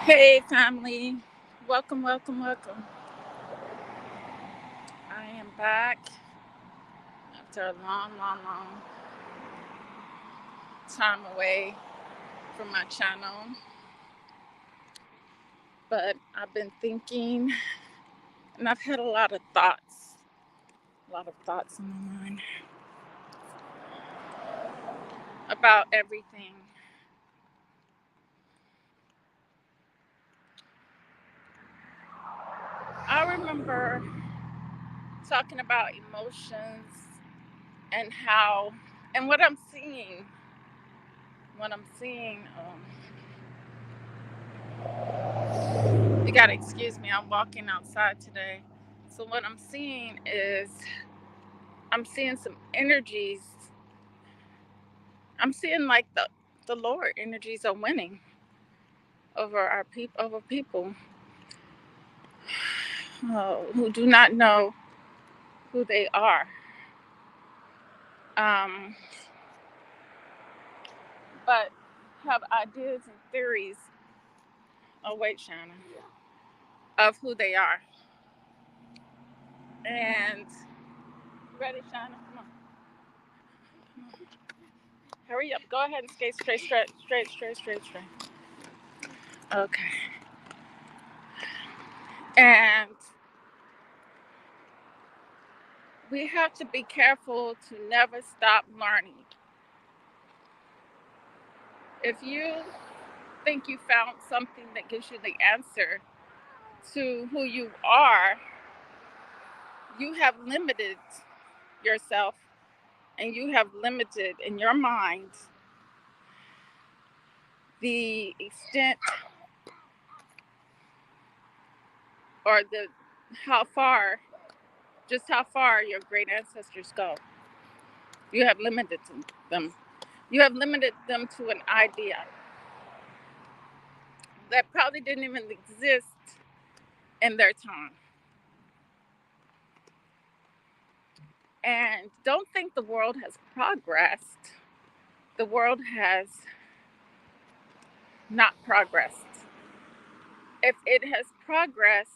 Hey, family. Welcome, welcome, welcome. I am back after a long, long, long time away from my channel. But I've been thinking and I've had a lot of thoughts on my mind about everything. I remember talking about emotions and how, and what I'm seeing, you gotta excuse me, I'm walking outside today. So, what I'm seeing is I'm seeing some energies. I'm seeing like the lower energies are winning over people who do not know who they are. Um, but have ideas and theories. Oh wait, Shannon, of who they are. And ready, Shannon? Come on, hurry up. Go ahead and skate straight, straight, straight, straight, straight, straight. Okay. And we have to be careful to never stop learning. If you think you found something that gives you the answer to who you are, you have limited yourself and you have limited in your mind the extent or the how far how far your great ancestors go. You have limited them. You have limited them to an idea that probably didn't even exist in their time. And don't think the world has progressed. The world has not progressed. If it has progressed,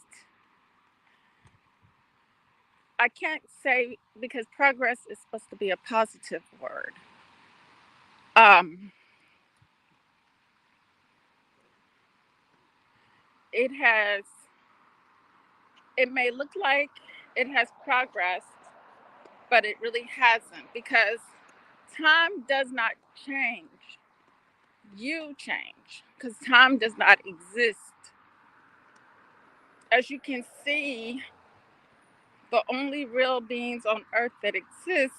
I can't say because progress is supposed to be a positive word. Um, it has, it may look like it has progressed, but it really hasn't because time does not change. You change because time does not exist. As you can see, the only real beings on earth that exist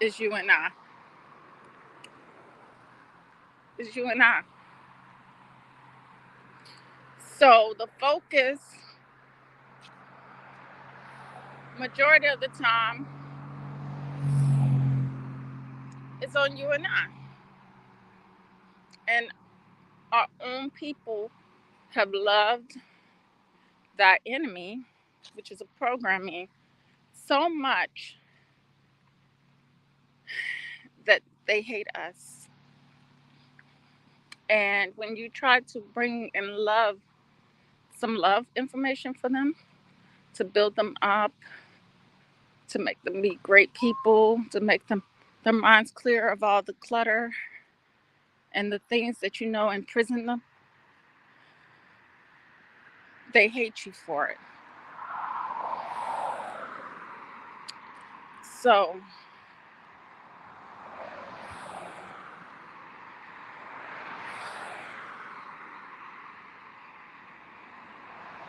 is you and I. Is you and I. So the focus, majority of the time, is on you and I. And our own people have loved that enemy, which is a programming, so much that they hate us. And when you try to bring in some love information for them, to build them up, to make them be great people, to make them their minds clear of all the clutter and the things that imprison them, they hate you for it. So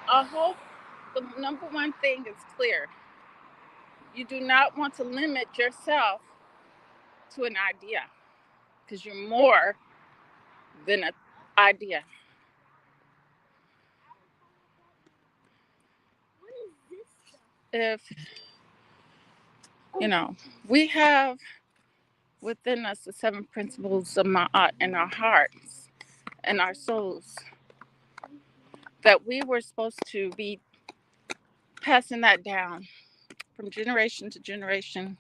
I hope the number one thing is clear. You do not want to limit yourself to an idea because you're more than an idea. If, you know, we have within us the seven principles of Ma'at in our hearts and our souls that we were supposed to be passing that down from generation to generation,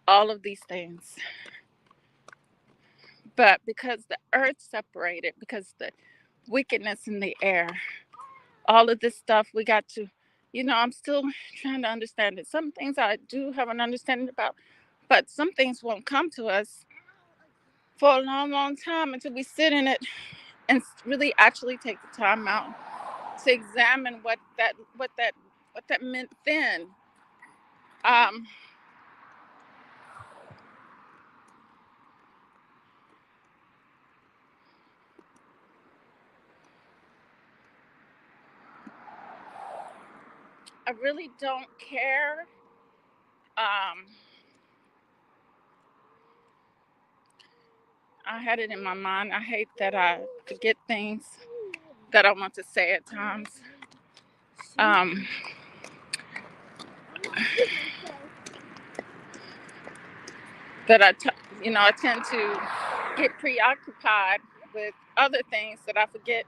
all of these things. But because the earth separated, because wickedness in the air. All of this stuff we got to, I'm still trying to understand it. Some things I do have an understanding about, but some things won't come to us for a long, long time until we sit in it and really actually take the time out to examine what that meant then. Um, I really don't care. Um, I had it in my mind. I hate that I forget things that I want to say at times. Um, that I tend to get preoccupied with other things that I forget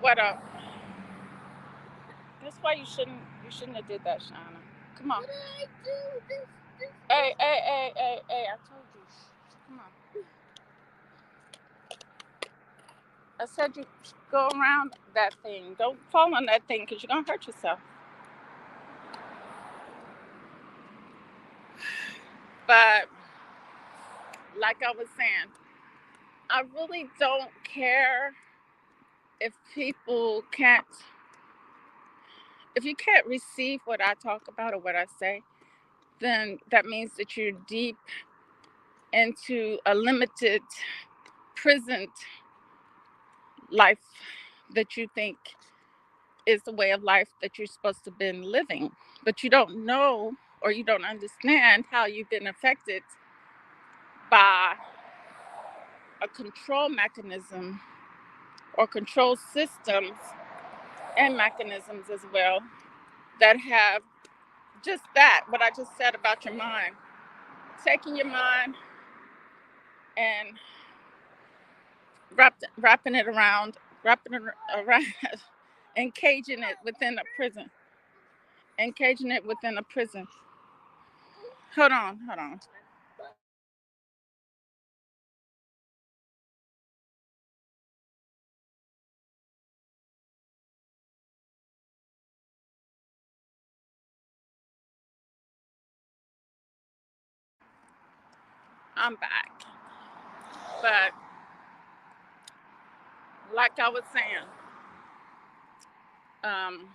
what. That's why you shouldn't have did that, Shauna. Come on. What did I do? This. Hey! I told you. Come on. I said you go around that thing. Don't fall on that thing because you're gonna hurt yourself. But like I was saying, I really don't care if people can't, if you can't receive what I talk about or what I say, then that means that you're deep into a limited present life that you think is the way of life that you're supposed to have been living. But you don't know or you don't understand how you've been affected by a control mechanism or control systems and mechanisms as well that have just that, what I just said about your mind. Taking your mind and wrapping it around, encaging it within a prison. Encaging it within a prison. Hold on. I'm back. But like I was saying, um,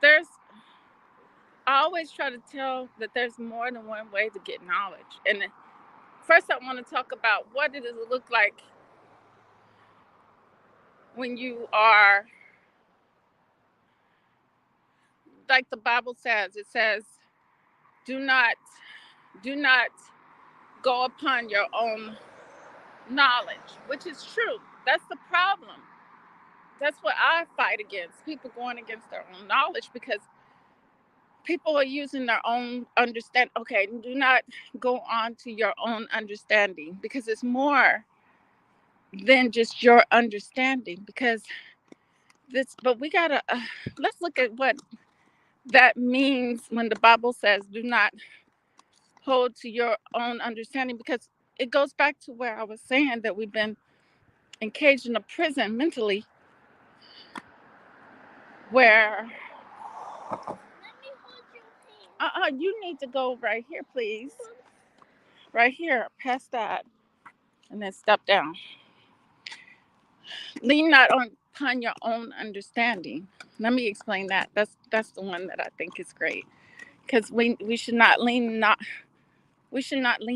there's I always try to tell that there's more than one way to get knowledge. And first I want to talk about what does it look like when you are, like the Bible says, it says, do not do not go upon your own knowledge, which is true. That's the problem. That's what I fight against. People going against their own knowledge because people are using their own understand. Okay, do not go on to your own understanding because it's more than just your understanding. Because this, but we gotta let's look at what that means when the Bible says, "Do not hold to your own understanding," because it goes back to where I was saying that we've been encaged in a prison mentally, where you need to go right here, please. Right here, past that, and then step down. Lean not upon your own understanding. Let me explain that. That's the one that I think is great because we should not lean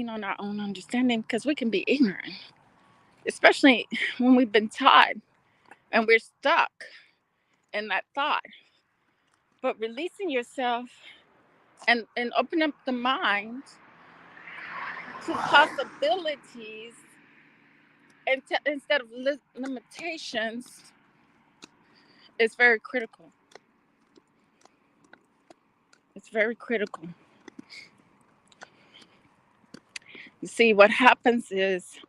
on our own understanding because we can be ignorant, especially when we've been taught and we're stuck in that thought. But releasing yourself and opening up the mind to possibilities and instead of limitations is very critical. It's very critical. You see, what happens is,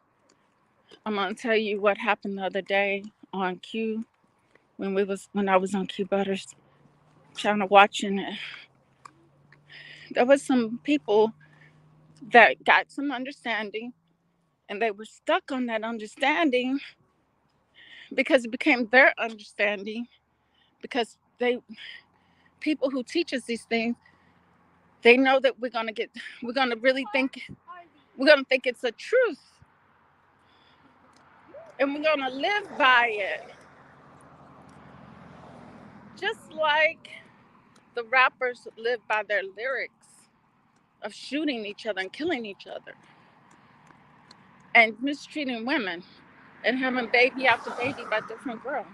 I'm gonna tell you what happened the other day on Q when I was on Q Butters, trying to watching it. There was some people that got some understanding, And they were stuck on that understanding because it became their understanding, because people who teach us these things, they know that we're gonna really think, we're gonna think it's a truth, and we're gonna live by it. Just like the rappers live by their lyrics of shooting each other and killing each other and mistreating women and having baby after baby by different girls.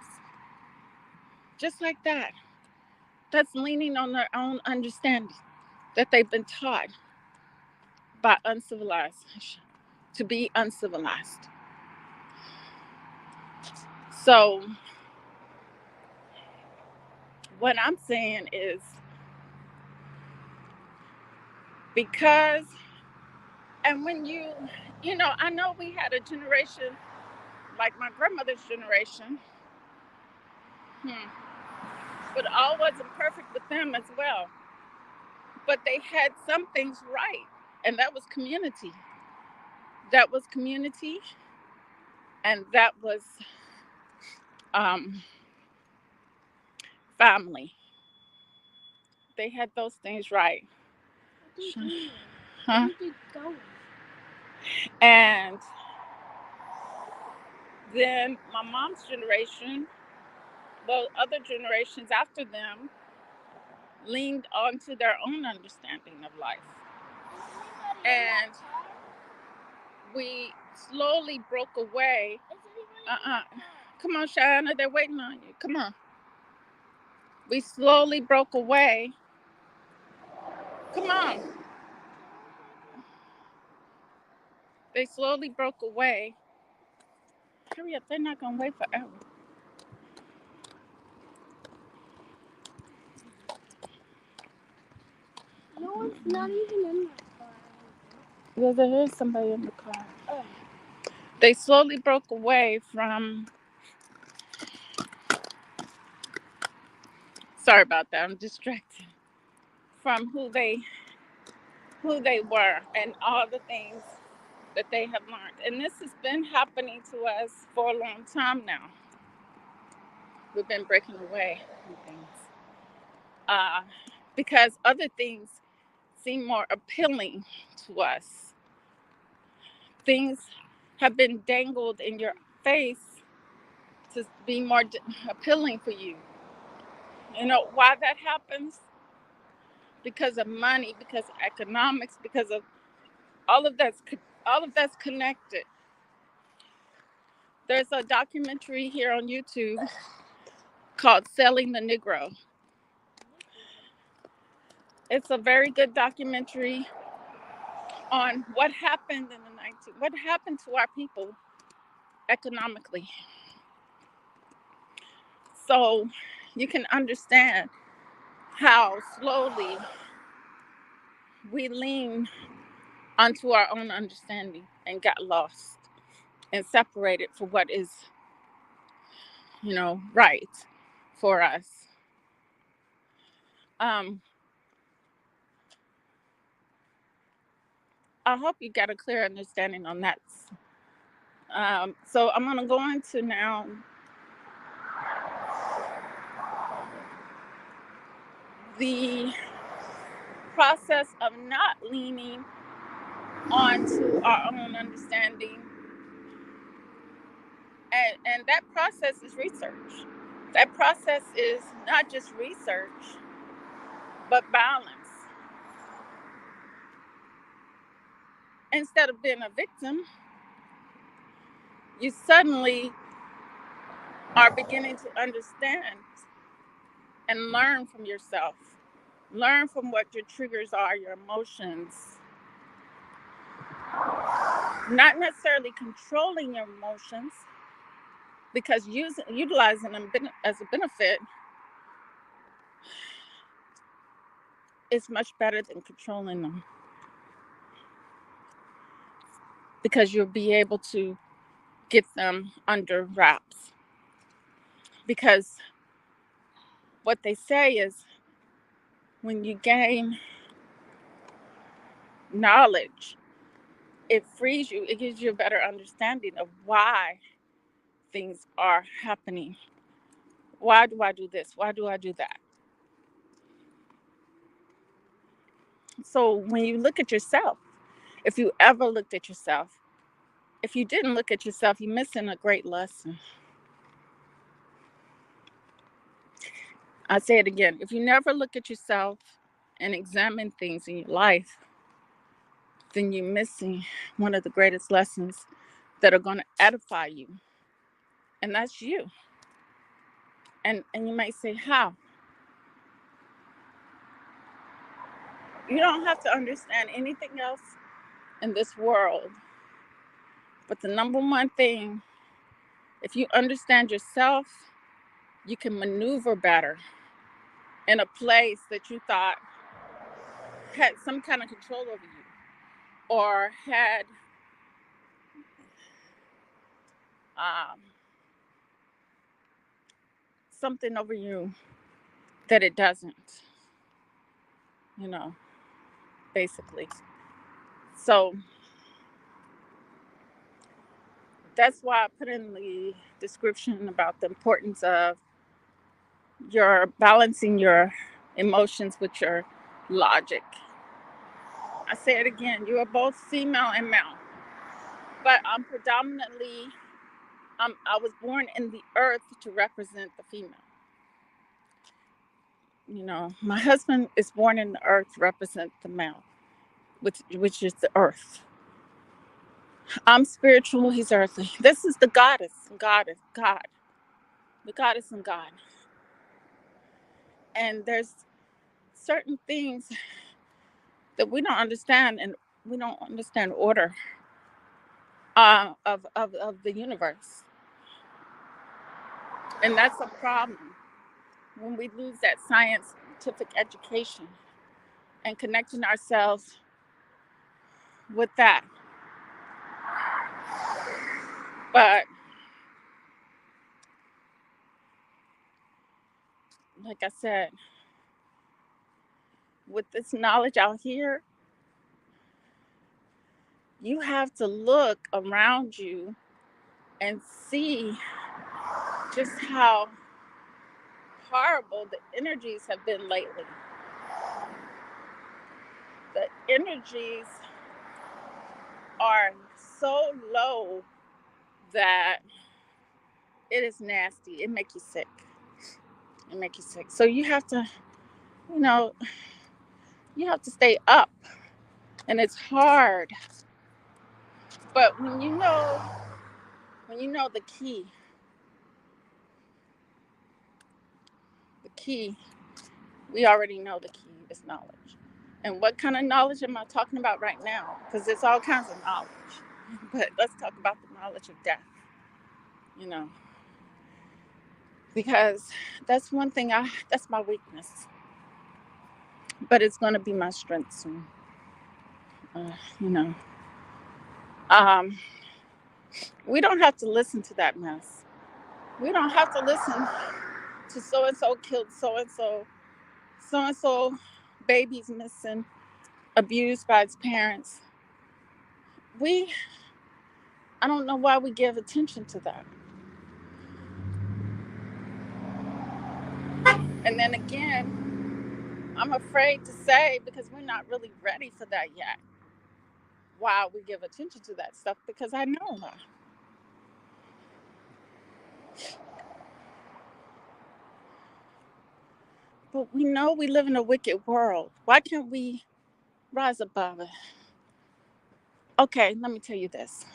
Just like that. That's leaning on their own understanding that they've been taught by uncivilized to be uncivilized. So what I'm saying is, because, and when I know we had a generation like my grandmother's generation, but all wasn't perfect with them as well. But they had some things right, and that was community. That was community, and that was um, family. They had those things right. Huh? And then my mom's generation, the other generations after them, leaned onto their own understanding of life. And we slowly broke away. Come on, Shana, they're waiting on you. Come on. We slowly broke away. Come on. They slowly broke away. Hurry up, they're not going to wait forever. No one's not even in the car. Yeah, there is somebody in the car. Oh. They slowly broke away from... Sorry about that, I'm distracted. From who they were and all the things that they have learned. And this has been happening to us for a long time now. We've been breaking away from things. Because other things seem more appealing to us. Things have been dangled in your face to be more appealing for you. You know why that happens? Because of money, because of economics, because of all of that's connected. There's a documentary here on YouTube called Selling the Negro. It's a very good documentary on what happened in the what happened to our people economically. So you can understand how slowly we lean onto our own understanding and got lost and separated for what is, right for us. I hope you got a clear understanding on that. So I'm going to go into now the process of not leaning onto our own understanding. And that process is research. That process is not just research, but balance. Instead of being a victim, you suddenly are beginning to understand and learn from yourself. Learn from what your triggers are, your emotions. Not necessarily controlling your emotions, because utilizing them as a benefit is much better than controlling them. Because you'll be able to get them under wraps. Because what they say is, when you gain knowledge, it frees you. It gives you a better understanding of why things are happening. Why do I do this? Why do I do that? So when you look at yourself, if you ever looked at yourself, if you didn't look at yourself, you're missing a great lesson. I say it again. If you never look at yourself and examine things in your life, then you're missing one of the greatest lessons that are going to edify you. And that's you. And you might say, how? You don't have to understand anything else in this world. But the number one thing, if you understand yourself, you can maneuver better in a place that you thought had some kind of control over you or had um, something over you that it doesn't, you know, basically. So that's why I put in the description about the importance of your balancing your emotions with your logic. I say it again, you are both female and male, but I'm predominantly, I was born in the earth to represent the female. You know, my husband is born in the earth to represent the male, which is the earth. I'm spiritual, he's earthly. This is the God, the goddess and God. And there's certain things that we don't understand, and we don't understand order of the universe. And that's a problem when we lose that scientific education and connecting ourselves with that. But like I said, with this knowledge out here, you have to look around you and see just how horrible the energies have been lately. The energies are so low that it is nasty. It makes you sick. It makes you sick. So you have to, you know, you have to stay up, and it's hard. But when you know the key, we already know the key is knowledge. And what kind of knowledge am I talking about right now? Because there's all kinds of knowledge. But let's talk about the knowledge of death, you know, because that's one thing that's my weakness, but it's going to be my strength soon. You know, um, we don't have to listen to that mess. We don't have to listen to so and so killed so and so babies missing, abused by its parents. We, I don't know why we give attention to that. And then again, I'm afraid to say because we're not really ready for that yet. Why we give attention to that stuff because I know her. But we know we live in a wicked world. Why can't we rise above it? Okay, let me tell you this.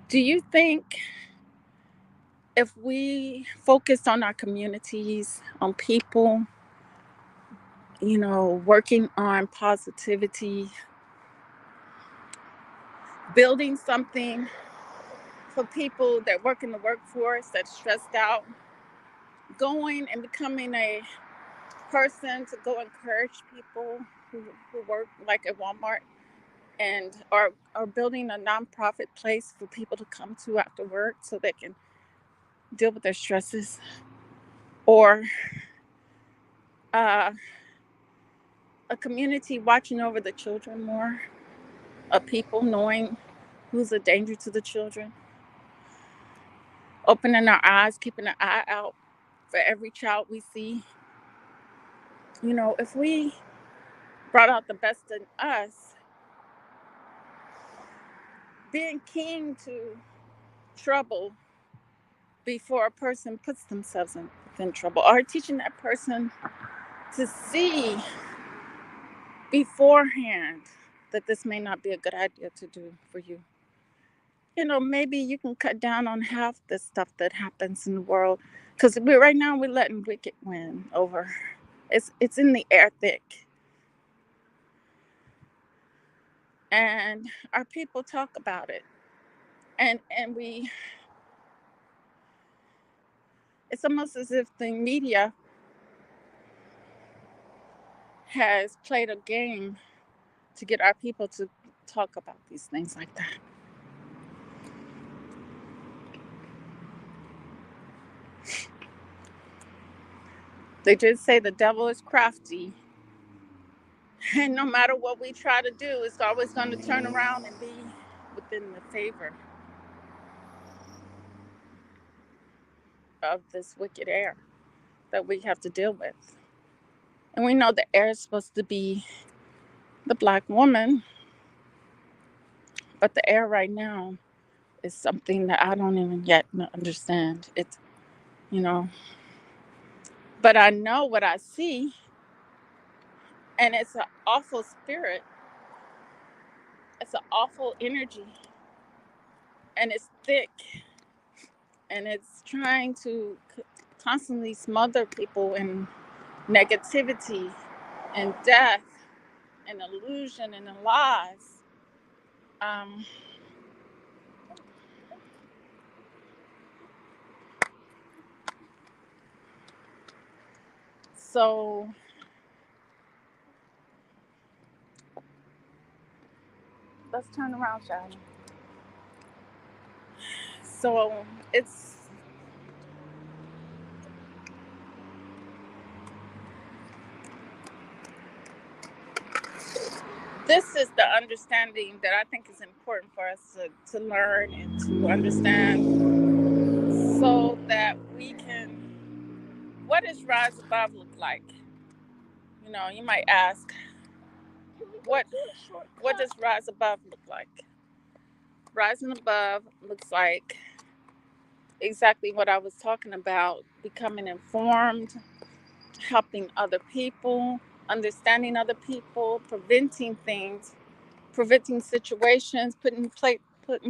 Do you think if we focus on our communities, on people, you know, working on positivity, building something for people that work in the workforce that's stressed out, going and becoming a person to go encourage people who work like at Walmart and are building a nonprofit place for people to come to after work so they can deal with their stresses, or uh, a community watching over the children more, a people knowing who's a danger to the children, opening our eyes, keeping an eye out for every child we see. If we brought out the best in us, being keen to trouble before a person puts themselves in trouble, or teaching that person to see beforehand that this may not be a good idea to do for you. Maybe you can cut down on half the stuff that happens in the world, because right now we're letting wicked win over. It's in the air thick, and our people talk about it, and we. It's almost as if the media has played a game to get our people to talk about these things like that. They did say the devil is crafty, and no matter what we try to do, it's always going to turn around and be within the favor of this wicked air that we have to deal with. And we know the air is supposed to be the black woman, but the air right now is something that I don't even yet understand. You know, but I know what I see, and it's an awful spirit. It's an awful energy, and it's thick, and it's trying to constantly smother people in negativity and death and illusion and lies. Um, so let's turn around, Shani. So it's this is the understanding that I think is important for us to learn and to understand, so that we can. What does rise above look like? You might ask, what does rise above look like? Rising above looks like exactly what I was talking about: becoming informed, helping other people, understanding other people, preventing things, preventing situations, put in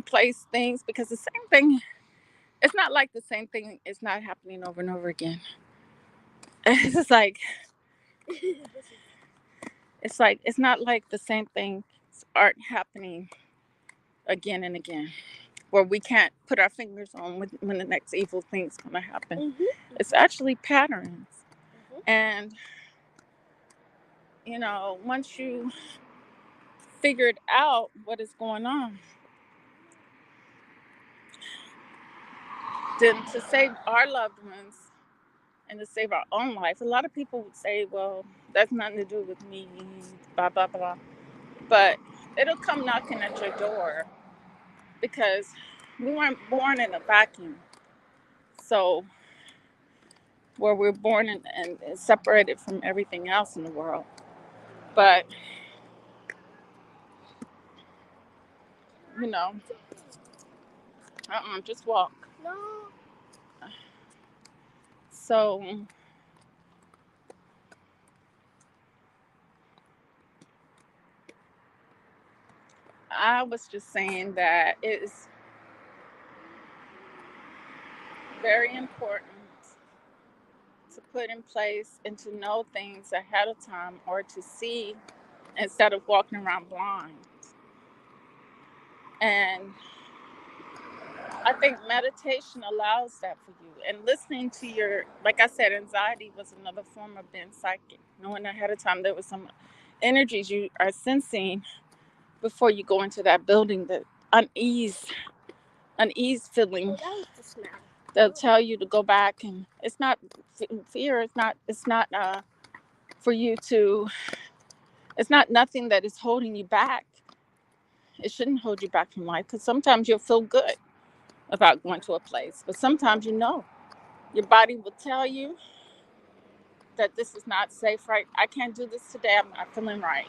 place things, because the same thing, it's not like the same thing is not happening over and over again. It's just like it's not like the same things aren't happening again and again, where we can't put our fingers on when the next evil thing's going to happen. Mm-hmm. It's actually patterns. Mm-hmm. And, once you figured out what is going on, then to save our loved ones and to save our own life, a lot of people would say, well, that's nothing to do with me, blah, blah, blah. But it'll come knocking at your door, because we weren't born in a vacuum. So, where we're born and separated from everything else in the world. But, just walk. No. So, I was just saying that it is very important to put in place and to know things ahead of time, or to see instead of walking around blind. And I think meditation allows that for you. And listening to like I said, anxiety was another form of being psychic. Knowing ahead of time there was some energies you are sensing before you go into that building, the unease feeling. Oh, that was the smell. They'll tell you to go back, and it's not fear. It's not for you to It's not nothing that is holding you back. It shouldn't hold you back from life, because sometimes you'll feel good about going to a place, but sometimes your body will tell you that this is not safe, right? I can't do this today. I'm not feeling right.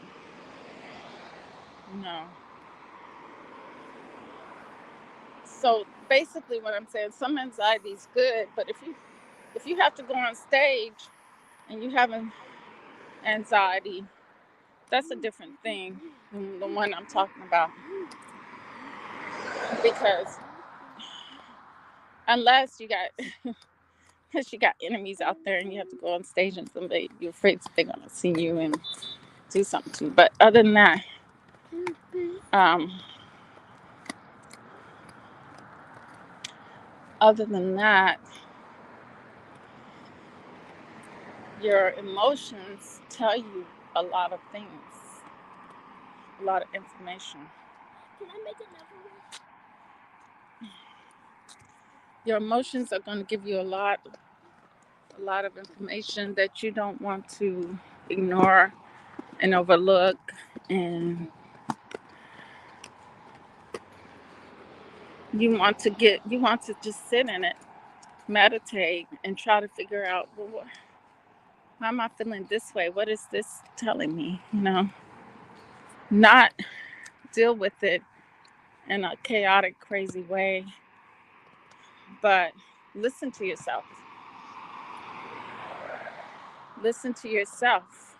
No. So basically what I'm saying, some anxiety is good, but if you have to go on stage and you have an anxiety, that's a different thing than the one I'm talking about. Because unless you got enemies out there and you have to go on stage and somebody you're afraid they're gonna see you and do something to you. But um, other than that, your emotions tell you a lot of things, a lot of information. Can I make another one? Your emotions are going to give you a lot of information that you don't want to ignore and overlook, and you want to just sit in it, meditate, and try to figure out, well, why am I feeling this way? What is this telling me? Not deal with it in a chaotic, crazy way, but listen to yourself. Listen to yourself.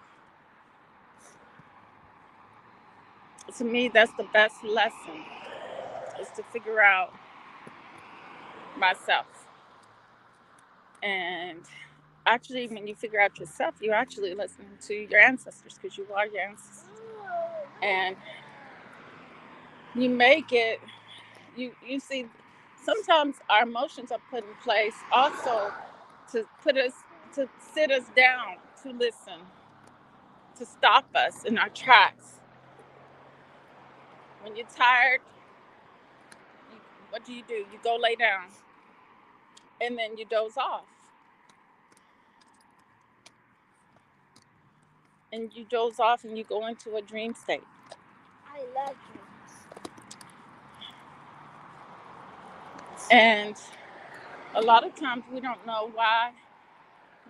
To me, that's the best lesson, is to figure out myself. And actually, when you figure out yourself, you're actually listening to your ancestors, because you are your ancestors. And you make it, you see, sometimes our emotions are put in place also to sit us down, to listen, to stop us in our tracks. When you're tired, what do? You go lay down, and then you doze off. And you doze off and you go into a dream state. I love dreams. And a lot of times we don't know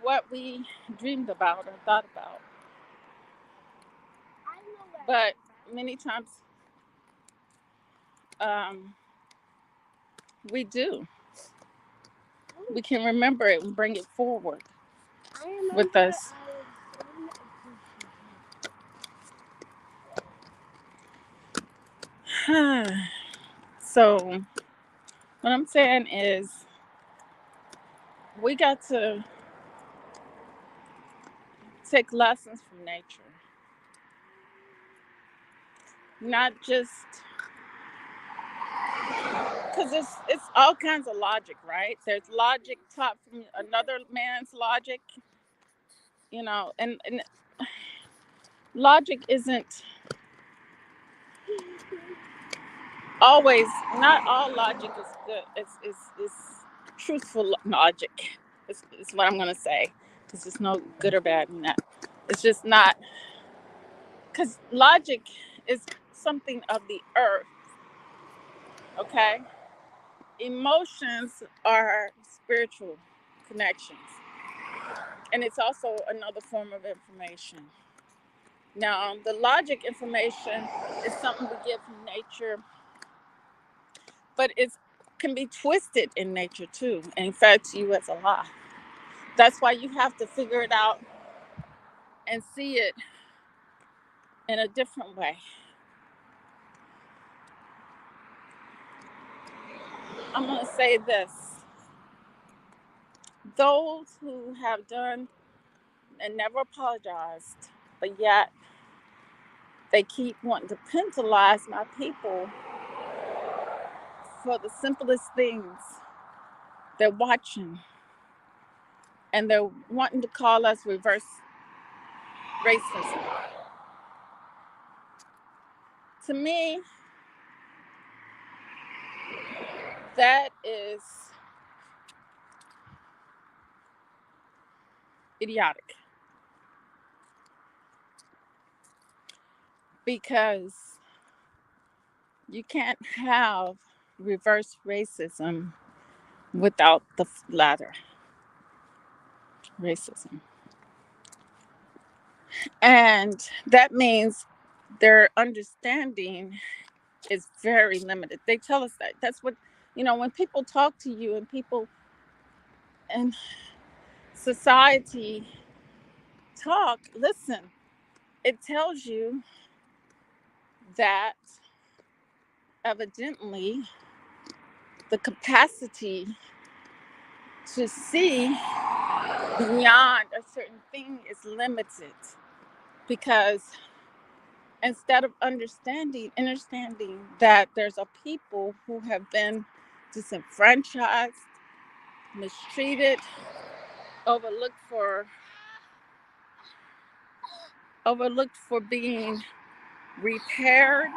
what we dreamed about or thought about. I know that. But many times we do. We can remember it and bring it forward with us. So what I'm saying is, we got to take lessons from nature. Not just because it's all kinds of logic, right? There's logic taught from another man's logic, and logic isn't always, not all logic is good. It's truthful logic. Is what I'm gonna say. Because there's no good or bad in that. It's just not, because logic is something of the earth. Okay, emotions are spiritual connections, and it's also another form of information. Now, the logic information is something we get from nature, but it can be twisted in nature too, and fed to you as a lie. That's why you have to figure it out and see it in a different way. I'm going to say this: those who have done and never apologized, but yet they keep wanting to penalize my people for the simplest things. They're watching, and they're wanting to call us reverse racism. To me, that is idiotic. because you can't have reverse racism without the latter racism. And that means their understanding is very limited. They tell us that. That's what, when people talk to you and people in society talk, listen, it tells you that evidently the capacity to see beyond a certain thing is limited because instead of understanding that there's a people who have been disenfranchised, mistreated, overlooked for being repaired,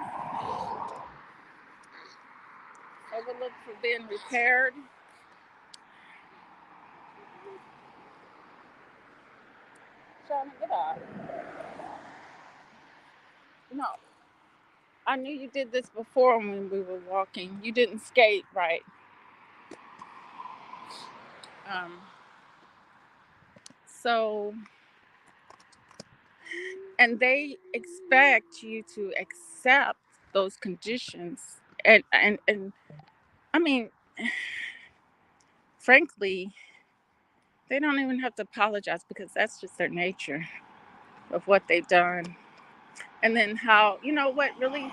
overlooked for being repaired. Trying to get out. No, I knew you did this before when we were walking. You didn't skate, right? So, and they expect you to accept those conditions, and I mean, frankly, they don't even have to apologize because that's just their nature of what they've done. And then how, what really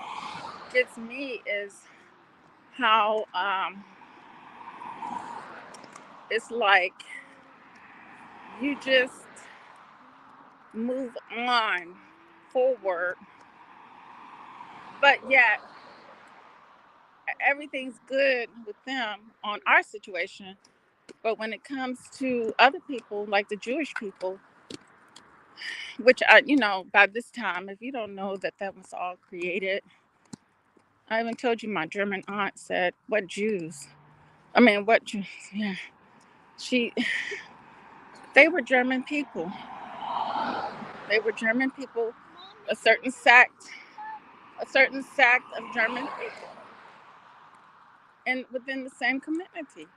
gets me is how it's like you just move on forward, but yet everything's good with them on our situation. But when it comes to other people, like the Jewish people, which by this time, if you don't know that was all created, I even told you my German aunt said, "What Jews? I mean, what Jews?" Yeah, she. They were German people. They were German people, a certain sect of German people, and within the same community.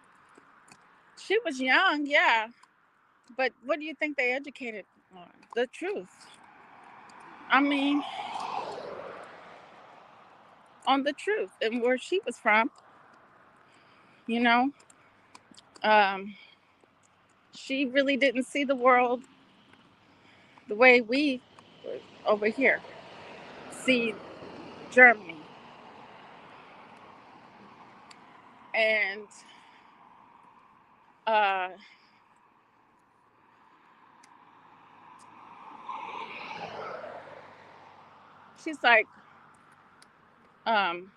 She was young, yeah, but what do you think they educated on? The truth. I mean, on the truth and where she was from, you know. Um, she really didn't see the world the way we over here see Germany. And uh, she's like, um,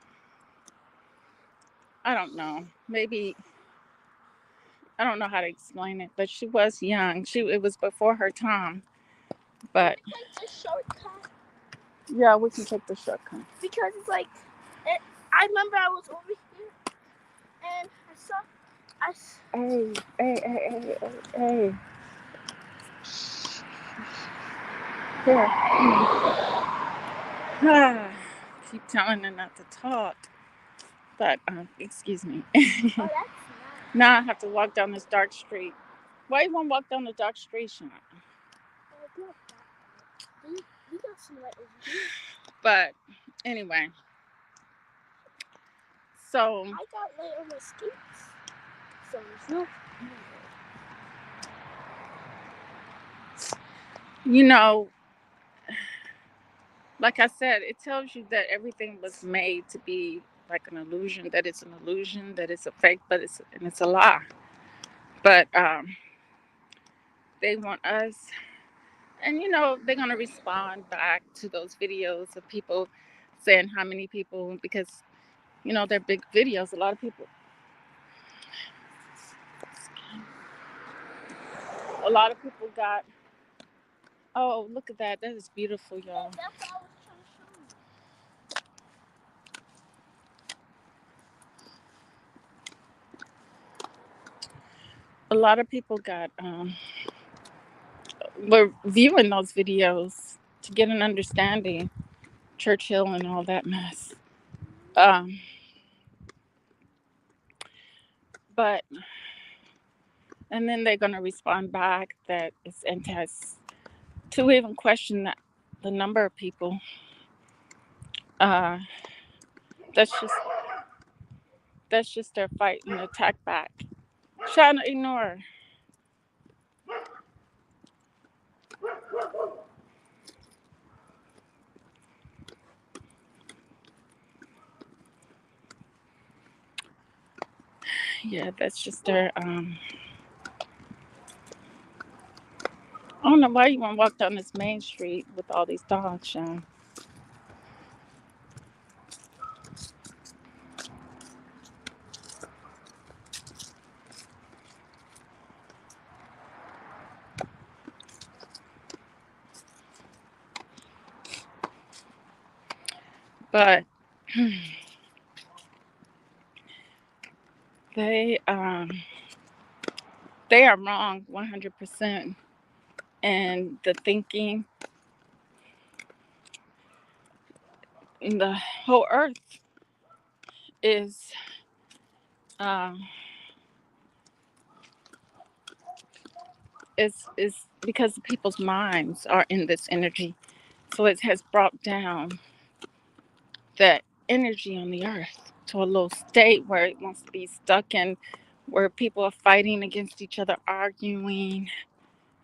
I don't know, maybe I don't know how to explain it, but she was young. It was before her time. But Like the shortcut. Yeah, we can take the shortcut. Because it's like, I remember I was over here and I saw. Hey. Here. Keep telling her not to talk. But, excuse me. Oh, that's nice. Now I have to walk down this dark street. Why you want to walk down the dark street, Sean? We got some light over here. But, anyway. So. I got light on my skates. So there's no. Like I said, it tells you that everything was made to be like an illusion, that it's an illusion, that it's a fake, but it's a lie. But they want us, and they're gonna respond back to those videos of people saying how many people, because they're big videos. A lot of people got. Oh, look at that! That is beautiful, y'all. That's what I was trying to show you. A lot of people were viewing those videos to get an understanding Churchill and all that mess. Um, but and then they're gonna respond back that it's anti. To even question that the number of people, uh, that's just their fight and attack back. Trying to ignore. Yeah, that's just their. I don't know why you want to walk down this main street with all these dogs, Sean. But they they are wrong 100%. And the thinking, the whole earth is um, is because people's minds are in this energy. So it has brought down that energy on the earth to a low state where it wants to be stuck in, where people are fighting against each other, arguing,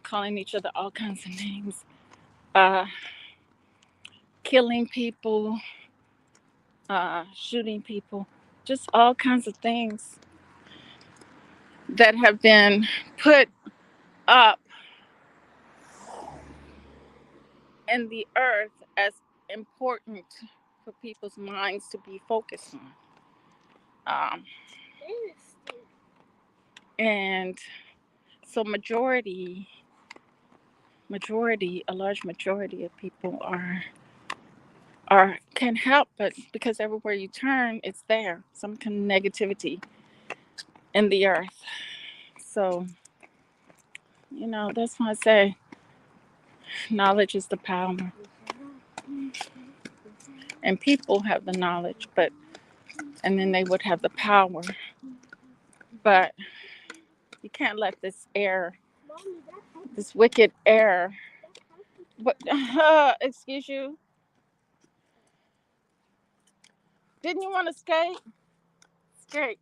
calling each other all kinds of names, uh, killing people, shooting people, just all kinds of things that have been put up in the earth as important for people's minds to be focused on. Um, and so a large majority of people are can help, but because everywhere you turn, it's there. Some kind of negativity in the earth. So, that's why I say knowledge is the power. And people have the knowledge, and then they would have the power. But you can't let this wicked air. What? Excuse you? Didn't you want to skate? Skate.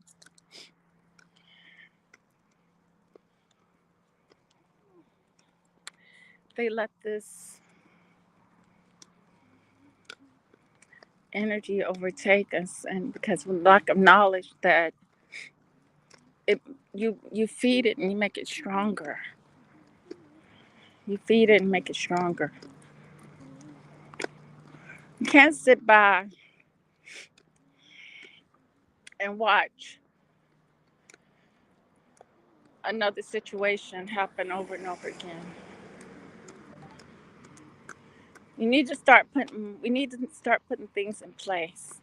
They let this energy overtake us, and because of lack of knowledge, that it you feed it and you make it stronger. You feed it and make it stronger. You can't sit by and watch another situation happen over and over again. We need to start putting things in place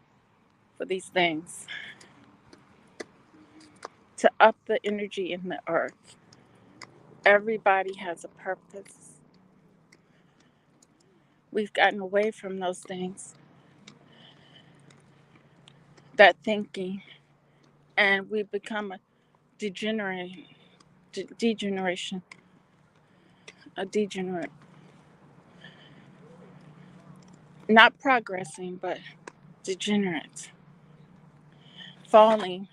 for these things to up the energy in the earth. Everybody has a purpose. We've gotten away from those things, that thinking, and we've become a degenerate, degeneration, a degenerate, not progressing, but degenerate, falling,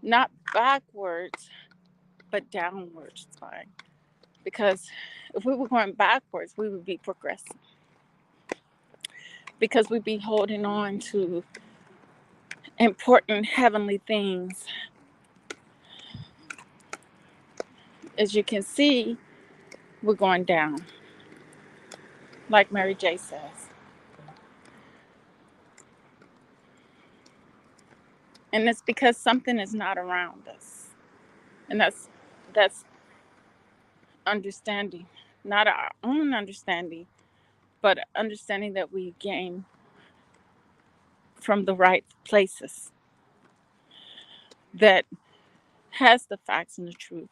not backwards, but downwards. It's fine. Because if we were going backwards, we would be progressing. Because we'd be holding on to important heavenly things. As you can see, we're going down, like Mary J says. And it's because something is not around us. And that's understanding. Not our own understanding, but understanding that we gain from the right places that has the facts and the truth.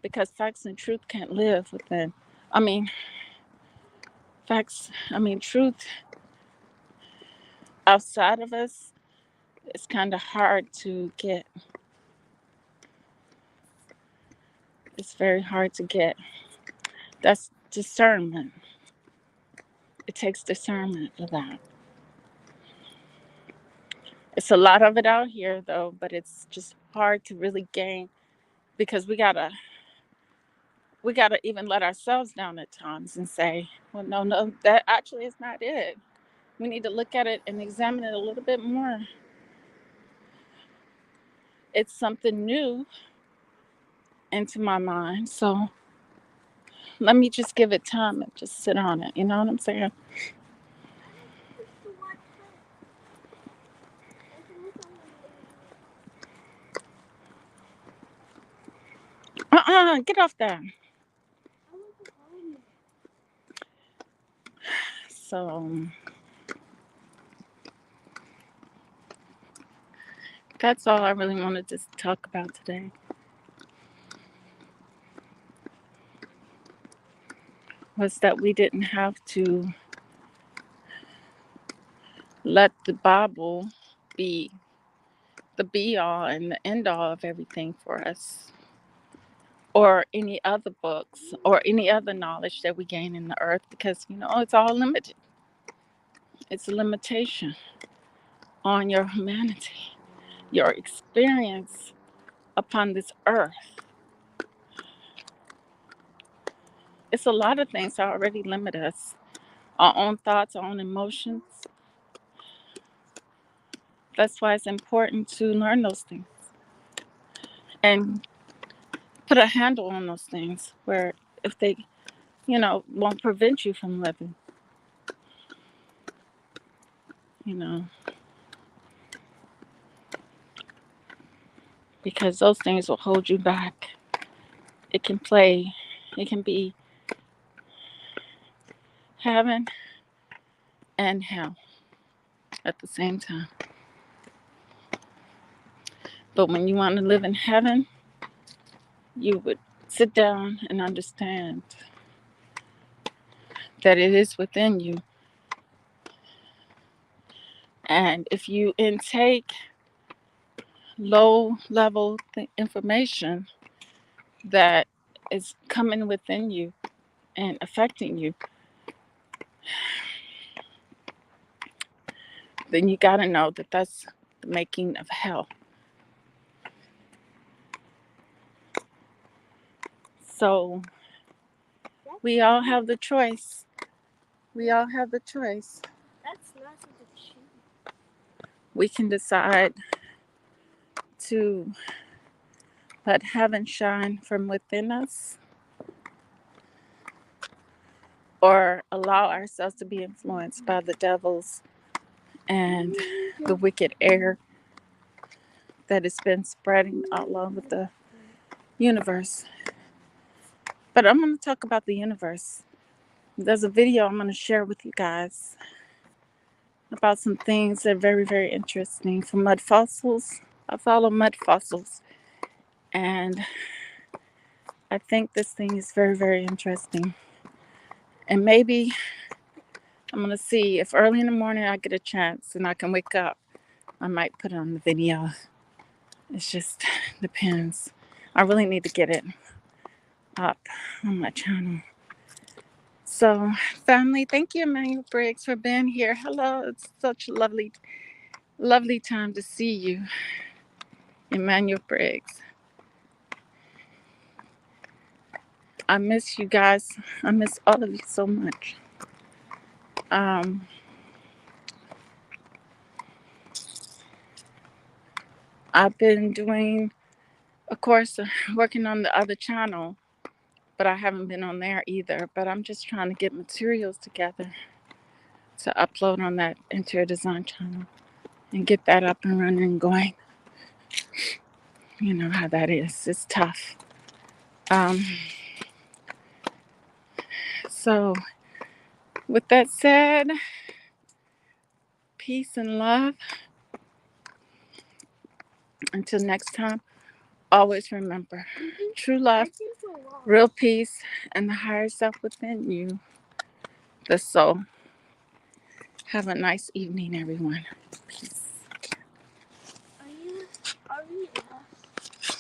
Because facts and truth can't live within. I mean, Facts, I mean, truth outside of us is kind of hard to get. It's very hard to get. That's discernment. It takes discernment for that. It's a lot of it out here, though, but it's just hard to really gain because we gotta even let ourselves down at times and say, well, no, no, that actually is not it. We need to look at it and examine it a little bit more. It's something new into my mind, so let me just give it time and just sit on it. You know what I'm saying? Get off that. So that's all I really wanted to talk about today. Was that we didn't have to let the Bible be the be all and the end all of everything for us, or any other books, or any other knowledge that we gain in the earth, because it's all limited. It's a limitation on your humanity, your experience upon this earth. It's a lot of things that already limit us. Our own thoughts, our own emotions. That's why it's important to learn those things and put a handle on those things where if they, won't prevent you from living, because those things will hold you back. It can be heaven and hell at the same time. But when you want to live in heaven, you would sit down and understand that it is within you. And if you intake low level information that is coming within you and affecting you, then you got to know that that's the making of hell. So we all have the choice. We all have the choice. That's not something cheap. We can decide to let heaven shine from within us, or allow ourselves to be influenced by the devils and the wicked air that has been spreading all over the universe. But I'm going to talk about the universe. There's a video I'm going to share with you guys about some things that are very, very interesting from mud fossils. I follow mud fossils, and I think this thing is very, very interesting. And maybe I'm going to see if early in the morning I get a chance and I can wake up, I might put it on the video. It just depends. I really need to get it up on my channel. So, family, thank you, Emmanuel Briggs, for being here. Hello, it's such a lovely, lovely time to see you, Emmanuel Briggs. I miss you guys. I miss all of you so much. I've been doing, of course, working on the other channel, but I haven't been on there either. But I'm just trying to get materials together to upload on that interior design channel and get that up and running and going. You know how that is. It's tough. So, with that said, peace and love. Until next time, always remember true love, real peace, and the higher self within you the soul. Have a nice evening, everyone. Peace.